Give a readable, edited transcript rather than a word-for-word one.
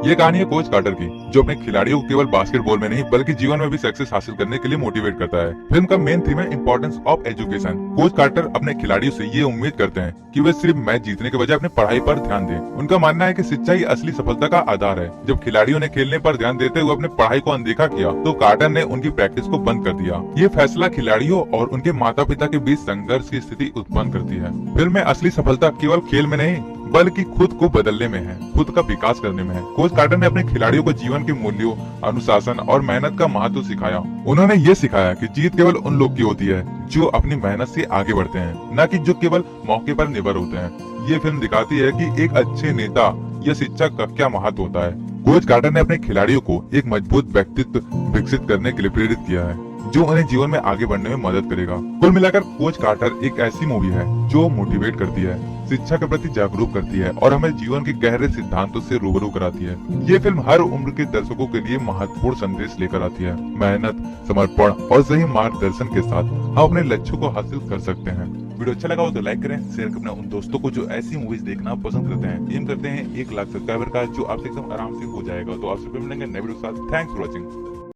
ये कहानी है कोच कार्टर की, जो अपने खिलाड़ियों को केवल बास्केटबॉल में नहीं बल्कि जीवन में भी सक्सेस हासिल करने के लिए मोटिवेट करता है। फिल्म का मेन थीम है importance of education. Coach Carter अपने खिलाड़ियों से ये उम्मीद करते हैं कि वे सिर्फ मैच जीतने के बजाय अपनी पढ़ाई पर ध्यान दें। उनका मानना है कि शिक्षा ही असली सफलता का आधार है। जब खिलाड़ियों ने खेलने पर ध्यान देते हुए अपनी पढ़ाई को अनदेखा किया तो कार्टर ने उनकी प्रैक्टिस को बंद कर दिया। ये फैसला खिलाड़ियों और उनके माता पिता के बीच संघर्ष की स्थिति उत्पन्न करती है। फिल्म में असली सफलता केवल खेल में नहीं बल्कि खुद को बदलने में है, खुद का विकास करने में है। कोच कार्टर ने अपने खिलाड़ियों को जीवन के मूल्यों, अनुशासन और मेहनत का महत्व सिखाया। उन्होंने ये सिखाया कि जीत केवल उन लोग की होती है जो अपनी मेहनत से आगे बढ़ते हैं, न कि जो केवल मौके पर निर्भर होते हैं। ये फिल्म दिखाती है कि एक अच्छे नेता या शिक्षक का क्या महत्व होता है। कोच कार्टर ने अपने खिलाड़ियों को एक मजबूत व्यक्तित्व विकसित करने के लिए प्रेरित किया है, जो उन्हें जीवन में आगे बढ़ने में मदद करेगा। कुल मिलाकर कोच कार्टर एक ऐसी मूवी है जो मोटिवेट करती है, शिक्षा के प्रति जागरूक करती है और हमें जीवन के गहरे सिद्धांतों से रूबरू कराती है। ये फिल्म हर उम्र के दर्शकों के लिए महत्वपूर्ण संदेश लेकर आती है। मेहनत, समर्पण और सही मार्गदर्शन के साथ हम अपने लक्ष्यों को हासिल कर सकते हैं। वीडियो अच्छा लगा हो तो लाइक करें, शेयर करें अपने उन दोस्तों को जो ऐसी मूवीज देखना पसंद करते हैं। एम करते हैं 1 लाख सब्सक्राइबर का, जो आपसे एकदम आराम से हो जाएगा। तो आपसे फिर मिलेंगे नए वीडियो के साथ। Thanks for watching.